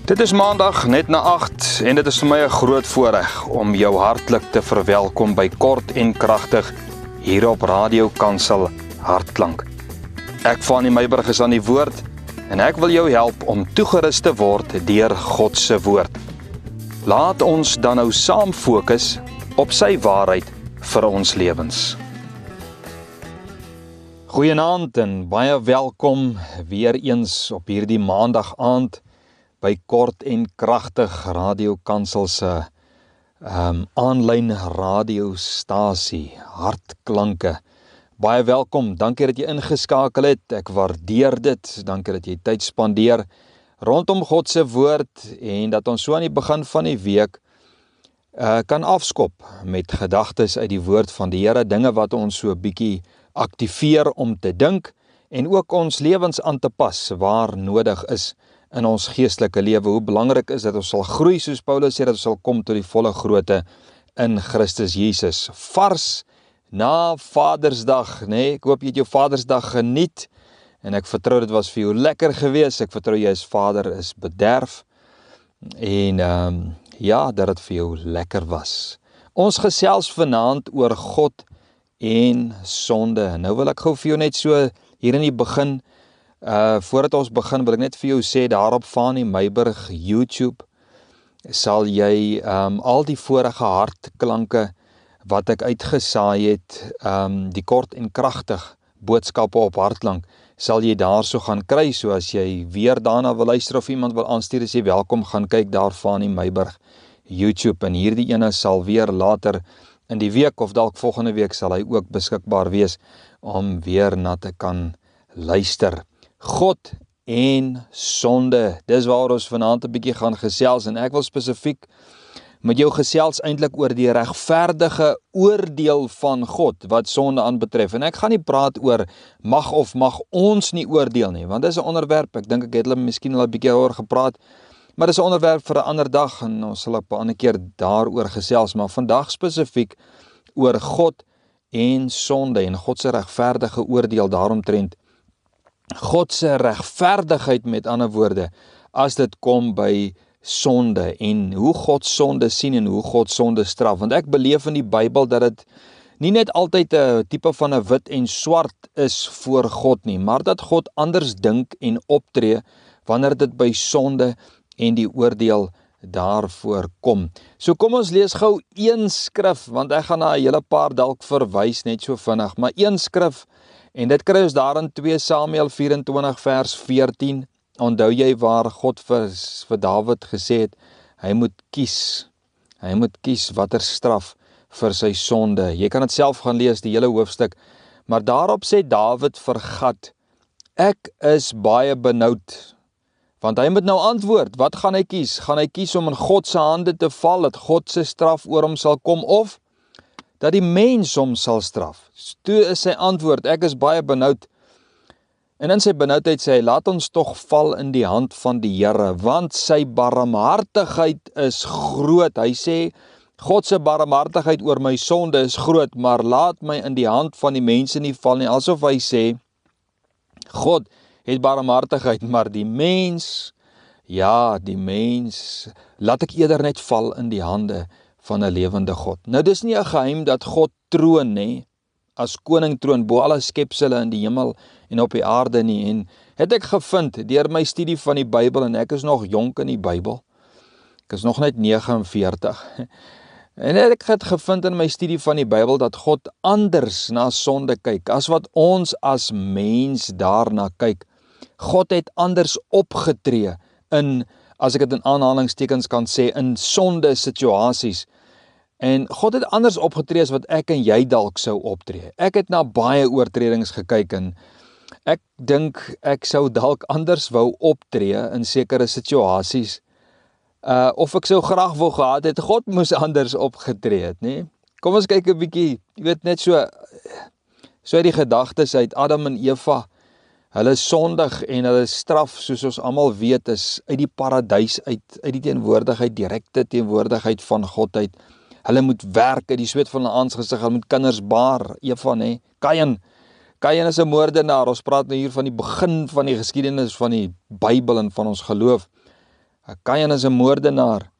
Dit is maandag net na 8 en dit is vir my 'n groot voorreg om jou hartlik te verwelkom by Kort en Kragtig hier op Radio Kansel Hartklank. Ek Fanie Meiburg is aan die woord en ek wil jou help om toegerus te word deur God se woord. Laat ons dan nou saam fokus op sy waarheid vir ons lewens. Goeienaand en baie welkom weer eens op hierdie maandag aand by Kort en Kragtig Radio Kansel se aanlyn radiostasie, Hartklanke. Baie welkom, dankie dat jy ingeskakel het, ek waardeer dit, dankie dat jy tyd spandeer rondom God se woord en dat ons so aan die begin van die week kan afskop met gedagtes uit die woord van die Here, dinge wat ons so 'n bietjie aktiveer om te dink en ook ons lewens aan te pas waar nodig is in ons geestelike lewe. Hoe belangrik is dat ons sal groei, soos Paulus sê, dat ons sal kom tot die volle grootte in Christus Jesus. Vars na Vadersdag, nee, ek hoop jy het jou Vadersdag geniet en ek vertrou dit was vir jou lekker gewees. Ek vertrou jy as vader is bederf en ja, dat dit vir jou lekker was. Ons gesels vanaand oor God en sonde. Nou wil ek gou vir jou net so hier in die begin, voordat ons begin, wil ek net vir jou sê, daar op Fanie Meiburg YouTube sal jy al die vorige hartklanke wat ek uitgesaai het, die kort en kragtig boodskappe op hartklank, sal jy daar so gaan kry. So as jy weer daarna wil luister of iemand wil aanstuur, is jy welkom, gaan kyk daar Fanie Meiburg YouTube, en hierdie ene sal weer later in die week of dalk volgende week sal hy ook beskikbaar wees om weer na te kan luister. God en sonde, dis waar ons vanaand 'n bietjie gaan gesels en ek wil spesifiek met jou gesels eintlik oor die regverdige oordeel van God wat sonde aanbetref. En ek gaan nie praat oor mag of mag ons nie oordeel nie, want dis 'n onderwerp, ek dink ek het hulle miskien al 'n bietjie oor gepraat, maar dis 'n onderwerp vir 'n ander dag en ons sal op 'n ander keer daaroor gesels, maar vandag spesifiek oor God en sonde en God se regverdige oordeel daaromtrent. God se regverdigheid, met ander woorde, as dit kom by sonde en hoe God sonde sien en hoe God sonde straf. Want ek beleef in die Bybel dat dit nie net altyd 'n tipe van 'n wit en swart is voor God nie, maar dat God anders dink en optree wanneer dit by sonde en die oordeel daarvoor kom. So kom ons lees gou een skrif, want ek gaan na 'n hele paar dalk verwys net so vinnig, maar een skrif, en dit kry ons daar in 2 Samuel 24 vers 14. Onthou jy waar God vir Dawid gesê het, hy moet kies watter straf vir sy sonde. Jy kan dit self gaan lees, die hele hoofstuk, maar daarop sê Dawid vir Gad, ek is baie benoud, want hy moet nou antwoord, wat gaan hy kies? Gaan hy kies om in God se hande te val, dat God se straf oor hom sal kom, of dat die mens hom sal straf? Toe is sy antwoord, ek is baie benoud. En in sy benoudheid sê hy, laat ons tog val in die hand van die Here, want sy barmhartigheid is groot. Hy sê, God se barmhartigheid oor my sonde is groot, maar laat my in die hand van die mense nie val nie. Asof hy sê, God het barmhartigheid, maar die mens, laat ek eerder net val in die hande van 'n lewende God. Nou dis nie 'n geheim dat God troon nie, as koning troon bo alle skepsele in die hemel en op die aarde nie, en het ek gevind deur my studie van die Bybel, en ek is nog jonk in die Bybel, ek is nog net 49, en ek het gevind in my studie van die Bybel dat God anders na sonde kyk, as wat ons as mens daarna kyk. God het anders opgetree in, as ek dit in aanhalingstekens kan sê, in sonde situasies. En God het anders opgetree as wat ek en jy dalk sou optree. Ek het na baie oortredings gekyk en ek dink ek sou dalk anders wou optree in sekere situasies. Of ek sou graag wou gehad het, God moes anders opgetree het, nee? Kom ons kyk 'n bietjie, jy weet, net so uit die gedagtes uit Adam en Eva. Hulle sondig en hulle straf, soos ons almal weet, is uit die paradys uit die teenwoordigheid, direkte teenwoordigheid van God uit. Hulle moet werk uit die sweet van hulle aangesig, hulle moet kinders baar. Eva, nee, Kain is 'n moordenaar. Ons praat nou hier van die begin van die geskiedenis van die Bybel en van ons geloof. Kain is 'n moordenaar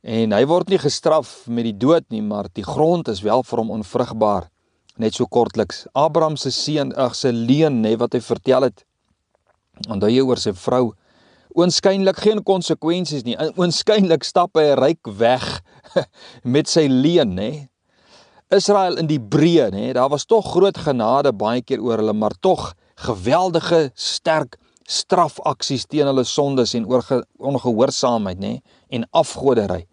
en hy word nie gestraf met die dood nie, maar die grond is wel vir hom onvrugbaar. Net so kortliks, Abraham se seun, se leuen, wat hy vertel het, onthou jy oor sy vrou, oënskynlik geen konsekwensies nie, oënskynlik stap hy ryk weg met sy leuen, Israel in die breë, daar was tog groot genade baie keer oor hulle, maar tog geweldige, sterk strafaksies teen hulle sondes en ongehoorsaamheid, en afgodery.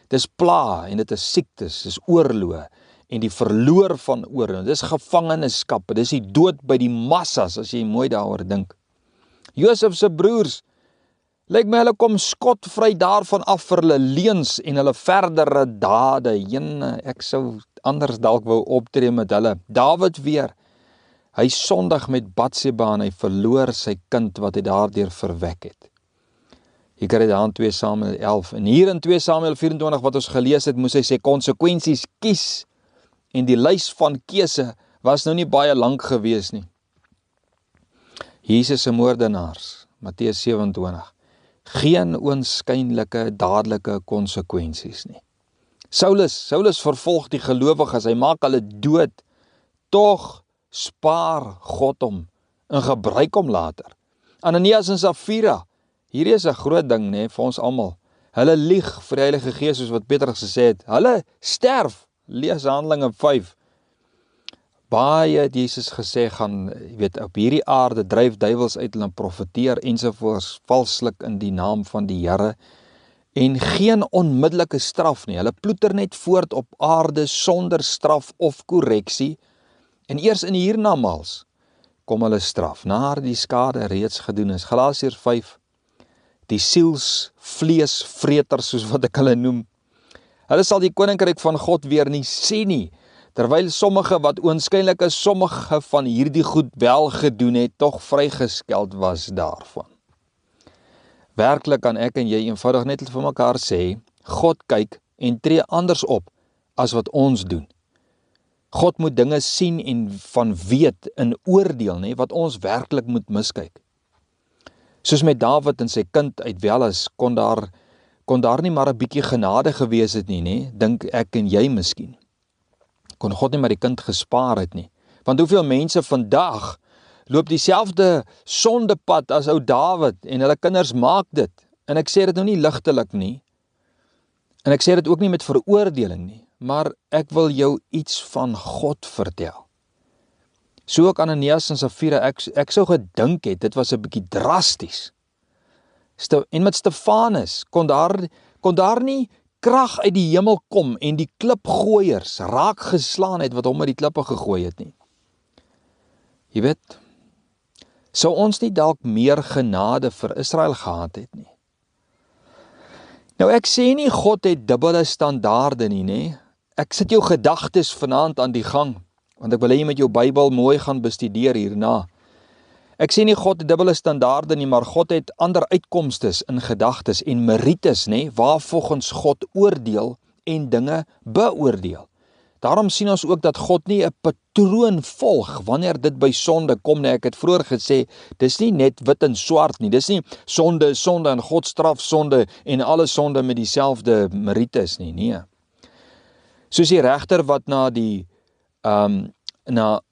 Dis pla en dit is siektes, dis oorloë en die verloor van oorlog, dis gevangenskappe, dis die dood by die massas, as jy mooi daaroor dink. Josef se broers, lyk my hulle kom skotvry daarvan af vir hulle leuns en hulle verdere dade. Ek sou anders dalk wou optree met hulle. Dawid weer, hy sondig met Batseba en hy verloor sy kind wat hy daardeur verwek het. Jy kry dit daar in 2 Samuel 11 en hier in 2 Samuel 24 wat ons gelees het, moes hy sy konsekwensies kies en die lys van keuse was nou nie baie lank gewees nie. Jesus se moordenaars, Matteus 27, geen oënskynlike dadelike konsekwensies nie. Saulus vervolg die gelowiges, hy maak hulle dood, tog spaar God hom en gebruik hom later. Ananias en Safira, hierdie is 'n groot ding vir ons almal. Hulle lieg vir die Heilige Gees soos wat Petrus gesê het. Hulle sterf, lees Handelinge 5. Baie het Jesus gesê gaan, op hierdie aarde dryf duiwels uit hulle profeteer ensovoorts valslik in die naam van die Here en geen onmiddellike straf nie. Hulle ploeter net voort op aarde sonder straf of korreksie en eers in die hiernamaals kom hulle straf, na die skade reeds gedoen is. Galasiërs 5, die sielsvleesvreters soos wat ek hulle noem, hulle sal die koninkryk van God weer nie sien nie, terwyl sommige wat oënskynlik is, sommige van hierdie goed wel gedoen het, tog vrygeskeld was daarvan. Werklik kan ek en jy eenvoudig net vir mekaar sê, God kyk en tree anders op as wat ons doen. God moet dinge sien en van weet in oordeel, wat ons werklik moet miskyk. Soos met Dawid en sy kind uit Welis, kon daar nie maar 'n bietjie genade gewees het nie, dink ek en jy miskien. Kon God nie maar die kind gespaar het nie. Want hoeveel mense vandag loop dieselfde sondepad as ou Dawid en hulle kinders maak dit. En ek sê dit nou nie ligtelik nie. En ek sê dit ook nie met veroordeling nie, maar ek wil jou iets van God vertel. So ook Ananias en Safira, ek sou gedink het, dit was 'n bietjie drasties. En met Stefanus kon daar nie krag uit die hemel kom en die klipgooiers raak geslaan het wat hom uit die klippe gegooi het nie. Jy weet, sou ons nie dalk meer genade vir Israel gehad het nie. Nou ek sê nie God het dubbele standaarde nie, Ek sit jou gedagtes vanaand aan die gang, want ek wil hê jy met jou Bybel mooi gaan bestudeer hierna. Ek sê nie God het dubbele standaarde nie, maar God het ander uitkomstes in gedagtes en merites, waarvolgens God oordeel en dinge beoordeel. Daarom sien ons ook dat God nie 'n patroon volg wanneer dit by sonde kom nie. Ek het vroeër gesê, dis nie net wit en swart nie. Dis nie sonde is sonde en God straf sonde en alle sonde met dieselfde merites nie. Nee. Soos die regter wat na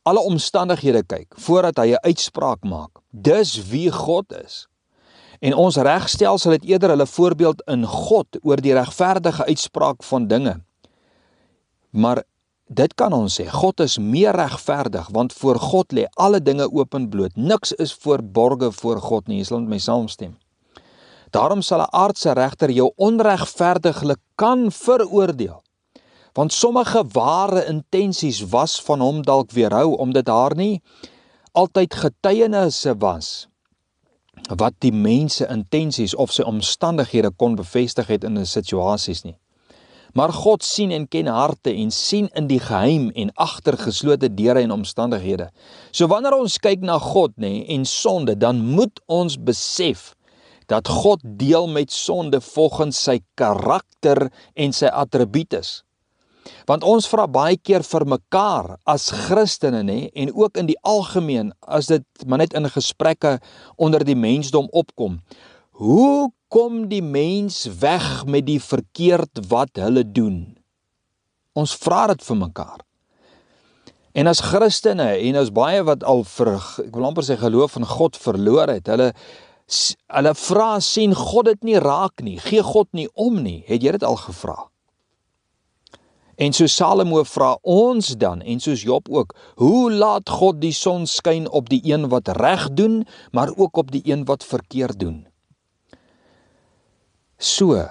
alle omstandighede kyk voordat hy 'n uitspraak maak. Dis wie God is. En ons regstelsel het eerder hulle voorbeeld in God oor die regverdige uitspraak van dinge. Maar dit kan ons sê, God is meer regverdig, want voor God lê alle dinge openbloot. Niks is verborge voor God nie, jy sal met my saamstem. Daarom sal 'n aardse regter jou onregverdiglik kan veroordeel, want sommige ware intensies was van hom dalk weerhou, omdat daar nie altyd getuienisse was, wat die mense intensies of sy omstandighede kon bevestig het in 'n situasies nie. Maar God sien en ken harte en sien in die geheim en agter geslote deure en omstandighede. So wanneer ons kyk na God en sonde, dan moet ons besef dat God deel met sonde volgens sy karakter en sy attributes. Want ons vra baie keer vir mekaar as Christene en ook in die algemeen, as dit maar net in gesprekke onder die mensdom opkom. Hoe kom die mens weg met die verkeerd wat hulle doen? Ons vra dit vir mekaar. En as Christene, en as baie wat al ek wil amper sê geloof van God verloor het, hulle vra, sien God dit nie raak nie, gee God nie om nie, het jy dit al gevra? En so Salomo vra ons dan, en soos Job ook, hoe laat God die son skyn op die een wat reg doen, maar ook op die een wat verkeerd doen? So,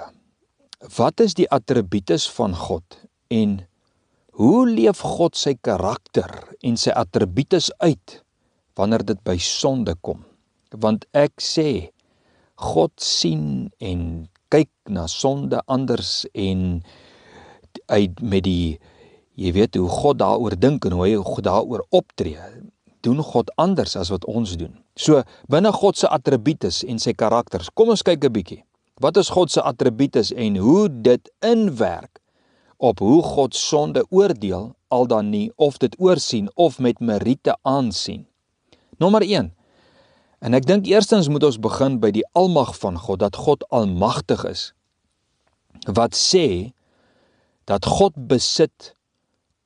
wat is die attributes van God, en hoe leef God sy karakter en sy attributes uit, wanneer dit by sonde kom? Want ek sê, God sien en kyk na sonde anders, en met jy weet hoe God daaroor dink, en hoe hy daaroor optree, doen God anders as wat ons doen. So, binne God se attributes en sy karakters, kom ons kyk 'n bietjie. Wat is God se attributes en hoe dit inwerk op hoe God sonde oordeel, al dan nie, of dit oorsien, of met meriete aansien. Nommer 1, en ek dink eerstens moet ons begin by die almag van God, dat God almagtig is, wat sê, dat God besit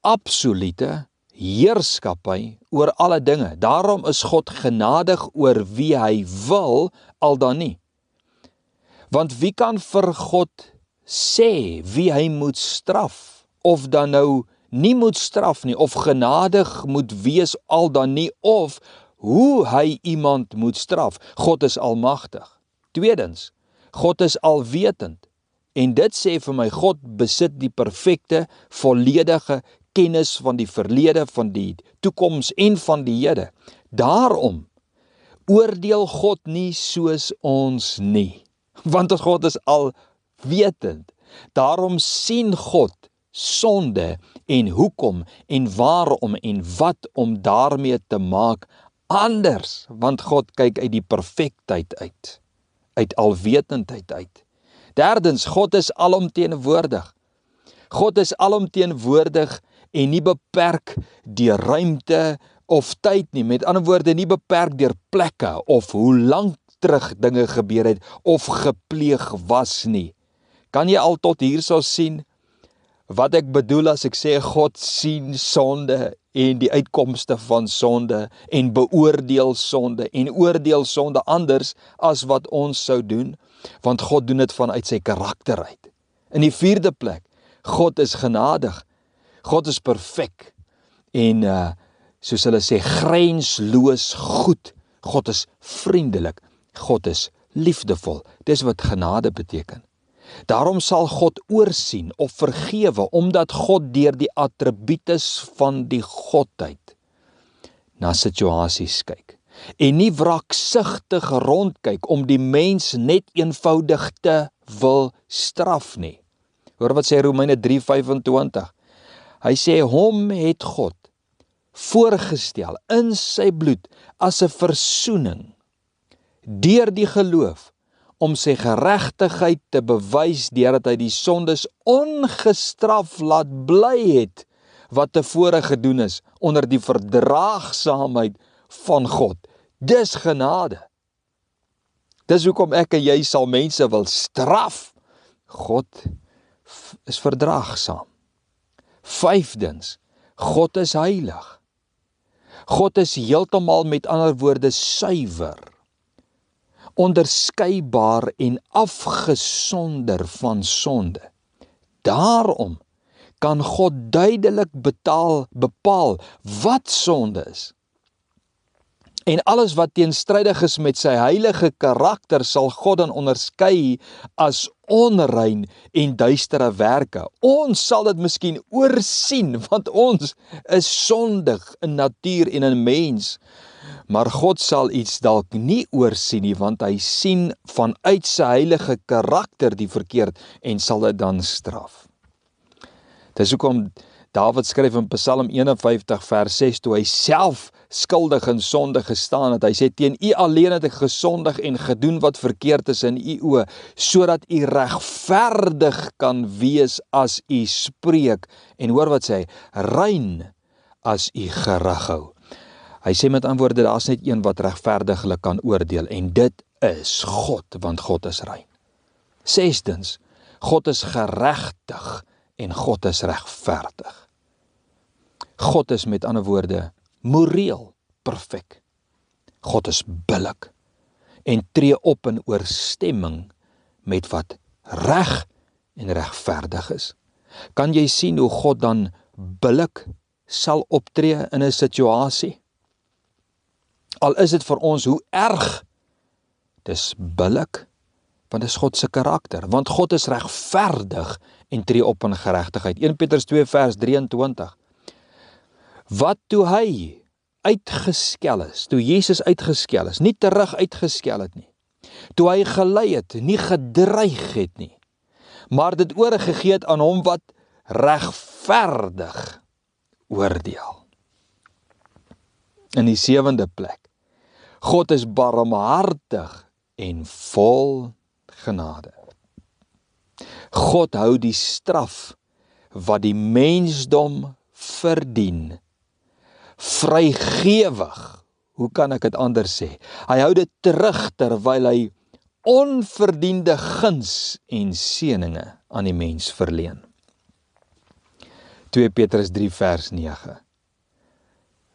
absolute heerskappy oor alle dinge. Daarom is God genadig oor wie hy wil, al dan nie. Want wie kan vir God sê wie hy moet straf, of dan nou nie moet straf nie, of genadig moet wees, al dan nie, of hoe hy iemand moet straf? God is almagtig. Tweedens, God is alwetend. En dit sê vir my, God besit die perfekte, volledige kennis van die verlede, van die toekoms en van die hede. Daarom oordeel God nie soos ons nie, want God is alwetend. Daarom sien God sonde en hoekom en waarom en wat om daarmee te maak anders, want God kyk uit die perfektheid uit alwetendheid uit. Derdens, God is alomteenwoordig. God is alomteenwoordig en nie beperk deur ruimte of tyd nie. Met ander woorde, nie beperk deur plekke of hoe lank terug dinge gebeur het of gepleeg was nie. Kan jy al tot hierso sien wat ek bedoel as ek sê God sien sonde en die uitkomste van sonde en beoordeel sonde en oordeel sonde anders as wat ons sou doen? Want God doen dit vanuit sy karakter uit. In die vierde plek, God is genadig. God is perfek en soos hulle sê, grensloos goed. God is vriendelik. God is liefdevol. Dis wat genade beteken. Daarom sal God oorsien of vergewe, omdat God deur die attributes van die Godheid na situasies kyk. En nie wraaksugtig rondkyk om die mens net eenvoudig te wil straf nie. Hoor wat sê Romeine 3:25. Hy sê, hom het God voorgestel in sy bloed as 'n versoening deur die geloof om sy geregtigheid te bewys deurdat hy die sondes ongestraf laat bly het wat tevore gedoen is onder die verdraagsaamheid van God. Dis genade. Dis hoekom ek en jy sal mense wil straf. God is verdraagsaam. Vyfdens, God is heilig. God is heeltemal, met ander woorde, suiwer, onderskeibaar en afgesonder van sonde. Daarom kan God duidelik bepaal wat sonde is. En alles wat teenstrydig is met sy heilige karakter sal God dan onderskei as onrein en duistere werke. Ons sal dit miskien oorsien, want ons is sondig in natuur en in mens. Maar God sal iets dalk nie oorsien nie, want hy sien vanuit sy heilige karakter die verkeerd en sal dit dan straf. Dis hoekom Dawid skryf in Psalm 51 vers 6, toe hy self skuldig in sonde gestaan het. Hy sê, teen u alleen het ek gesondig en gedoen wat verkeerd is in u oë, sodat u regverdig kan wees as u spreek. En hoor wat sê hy, rein as u gerig hou. Hy sê met antwoorde, daar's net een wat regverdiglik kan oordeel, en dit is God, want God is rein. Sestens, God is geregtig en God is regverdig. God is met ander woorde moreel perfek. God is billik en tree op in ooreenstemming met wat reg en regverdig is. Kan jy sien hoe God dan billik sal optree in 'n situasie? Al is dit vir ons hoe erg, dis billik, want dis God se karakter, want God is regverdig en tree op in geregtigheid. 1 Petrus 2 vers 23. Wat toe hy uitgeskel is, toe Jesus uitgeskel is, nie terug uitgeskel het nie, toe hy gelei het, nie gedreig het nie, maar dit oorgegee het aan hom wat regverdig oordeel. In die 7de plek, God is barmhartig en vol genade. God hou die straf wat die mensdom verdien vrygewig. Hoe kan ek dit anders sê? Hy hou dit terug terwyl hy onverdiende guns en seëninge aan die mens verleen. 2 Petrus 3 vers 9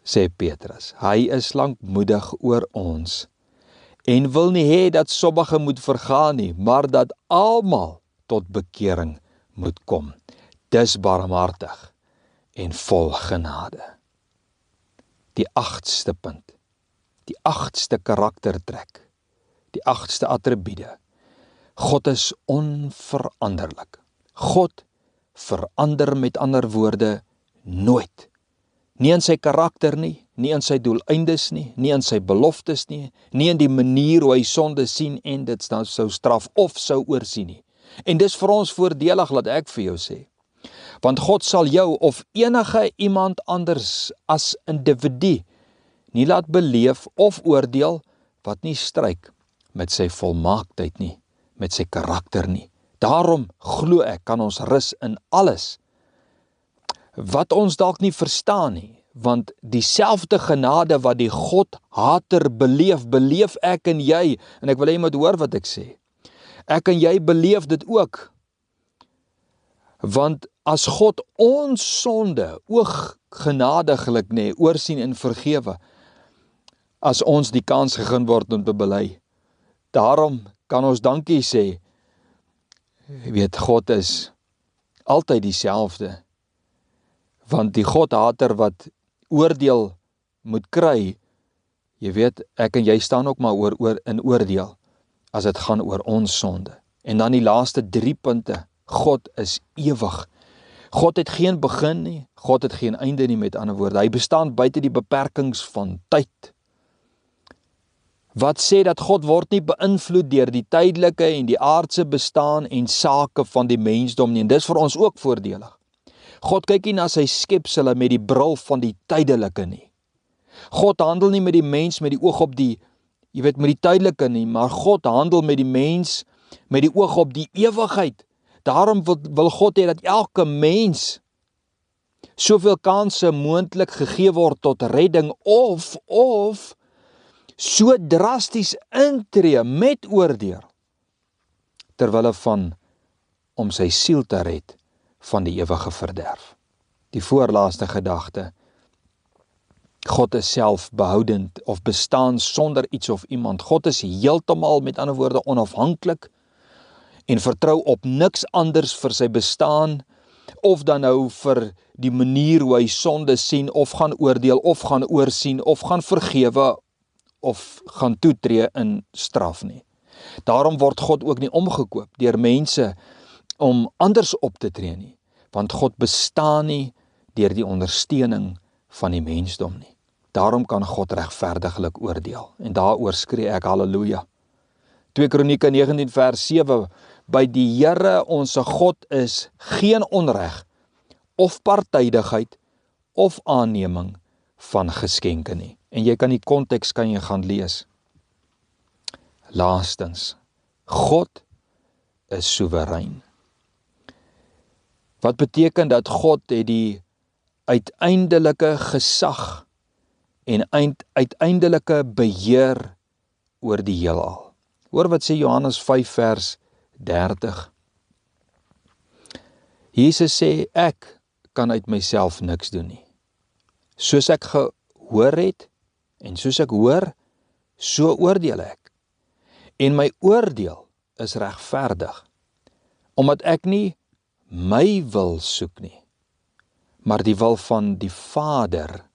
sê Petrus, hy is lankmoedig oor ons en wil nie hê dat sommige moet vergaan nie, maar dat almal tot bekering moet kom. Dis barmhartig en vol genade. Die 8ste punt, die 8ste karaktertrek, die 8ste attribuute. God is onveranderlik. God verander met ander woorde nooit. Nie in sy karakter nie, nie in sy doeleindes nie, nie in sy beloftes nie, nie in die manier hoe hy sonde sien en dit dan sou straf of sou oorsien nie. En dis vir ons voordelig, laat ek vir jou sê. Want God sal jou of enige iemand anders as individu nie laat beleef of oordeel wat nie stryk met sy volmaaktheid nie, met sy karakter nie. Daarom glo ek kan ons rus in alles wat ons dalk nie verstaan nie, want dieselfde genade wat die God-hater beleef ek en jy, en ek wil hê jy moet hoor wat ek sê. Ek en jy beleef dit ook, want as God ons sonde ooggenadiglik oorsien en vergewe, as ons die kans gegee word om te bely. Daarom kan ons dankie sê, weet God is altyd dieselfde, want die God-hater wat oordeel moet kry, jy weet, ek en jy staan ook maar oor in oordeel, as dit gaan oor ons sonde. En dan die laaste 3 punte, God is ewig. God het geen begin nie, God het geen einde nie, met ander woorde. Hy bestaan buite die beperkings van tyd. Wat sê dat God word nie beïnvloed deur die tydelike en die aardse bestaan en sake van die mensdom nie, en dis vir ons ook voordelig. God kyk nie na sy skepsele met die bril van die tydelike nie. God handel nie met die mens met die oog op die, jy weet, met die tydelike nie, maar God handel met die mens met die oog op die ewigheid. Daarom wil God hê dat elke mens soveel kansse moontlik gegee word tot redding of so drasties intree met oordeel terwille van om sy siel te red van die ewige verderf. Die voorlaaste gedagte, God is selfbehoudend of bestaan sonder iets of iemand. God is heeltemal, met ander woorde, onafhanklik en vertrou op niks anders vir sy bestaan, of dan nou vir die manier hoe hy sonde sien, of gaan oordeel, of gaan oorsien, of gaan vergewe, of gaan toetree in straf nie. Daarom word God ook nie omgekoop deur mense om anders op te tree nie, want God bestaan nie deur die ondersteuning van die mensdom nie. Daarom kan God regverdiglik oordeel, en daaroor skree ek halleluja. 2 Kronieke 19 vers 7, by die Here onse God is geen onreg, of partydigheid, of aanneming van geskenke nie. En jy kan die konteks kan jy gaan lees. Laastens, God is soewerein. Wat beteken dat God het die uiteindelike gesag en uiteindelike beheer oor die heelal. Hoor wat sê Johannes 5 vers 30. Jesus sê, ek kan uit myself niks doen nie. Soos ek gehoor het, en soos ek hoor, so oordeel ek. En my oordeel is regverdig, omdat ek nie my wil soek nie, maar die wil van die Vader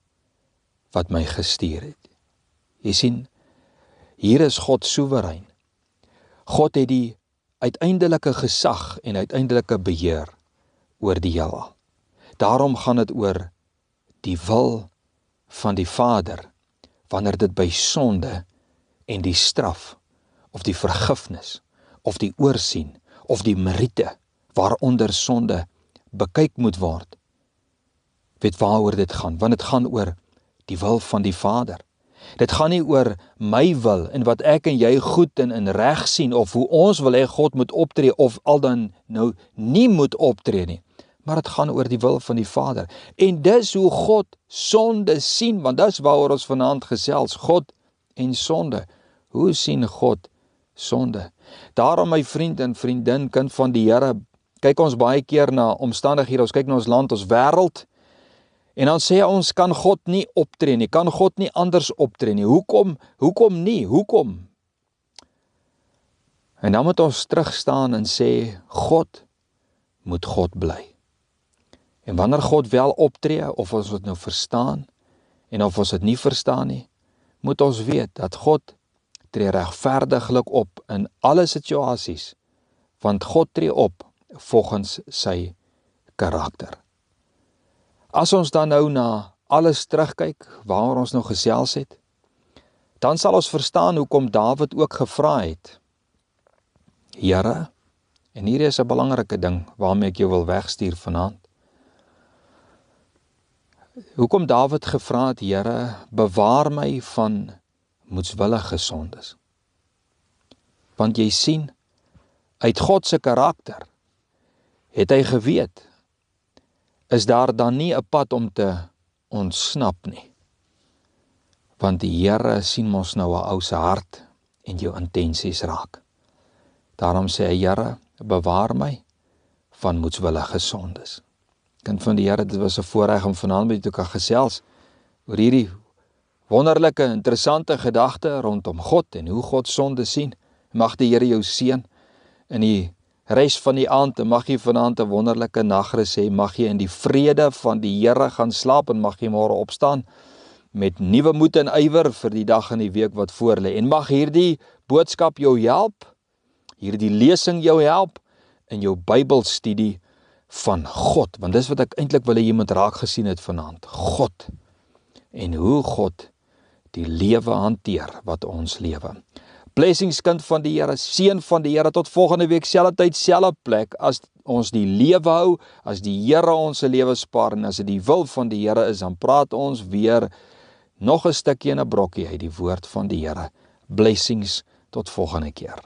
wat my gestuur het. Jy sien, hier is God soewerein. God het die uiteindelike gesag en uiteindelike beheer oor die heelal. Daarom gaan dit oor die wil van die Vader, wanneer dit by sonde en die straf, of die vergifnis, of die oorsien, of die meriete, waaronder sonde bekyk moet word. Weet waaroor dit gaan, want dit gaan oor die wil van die Vader. Dit gaan nie oor my wil, en wat ek en jy goed en in reg sien, of hoe ons wil hê God moet optree, of al dan nou nie moet optree nie. Maar het gaan oor die wil van die Vader. En dis hoe God sonde sien, want dis waaroor ons vanaand gesels, God en sonde. Hoe sien God sonde? Daarom my vriend en vriendin, kind van die Here, kyk ons baie keer na omstandighede, ons kyk na ons land, ons wêreld, en dan sê ons, kan God nie optree nie, kan God nie anders optree nie, hoekom nie, hoekom? En dan moet ons terugstaan en sê, God moet God bly. En wanneer God wel optree, of ons dit nou verstaan, en of ons dit nie verstaan nie, moet ons weet dat God tree regverdiglik op in alle situasies, want God tree op volgens sy karakter. As ons dan nou na alles terugkyk, waar ons nou gesels het, dan sal ons verstaan hoekom Dawid ook gevra het, Here, en hier is 'n belangrike ding waarmee ek jou wil wegstuur vanaand, hoekom Dawid gevra het, Here, bewaar my van moedswillige sondes. Want jy sien, uit God se karakter het hy geweet, is daar dan nie 'n pad om te ontsnap nie. Want die Here sien mos nou 'n ou se hart en jou intensies raak. Daarom sê hy, Here, bewaar my van moedswillige sondes. Kind van die Here, dit was 'n voorreg om vanaand met jou te kan gesels oor hierdie wonderlike, interessante gedagte rondom God en hoe God sonde sien. Mag die Here jou seën in die res van die aand, en mag jy vanaand 'n wonderlike nagrus hê, mag jy in die vrede van die Here gaan slaap, en mag jy môre opstaan met nuwe moed en ywer vir die dag en die week wat voor lê. En mag hierdie boodskap jou help, hierdie lesing jou help in jou Bybelstudie van God, want dis wat ek eintlik wil hê jy moet raak gesien het vanaand, God, en hoe God die lewe hanteer wat ons lewe. Blessings, kind van die Here, seën van die Here, tot volgende week, selfde tyd, selfde plek, as ons die lewe hou, as die Here ons se lewe spaar, en as dit die wil van die Here is, dan praat ons weer nog 'n stukkie en 'n brokkie uit die woord van die Here. Blessings, tot volgende keer.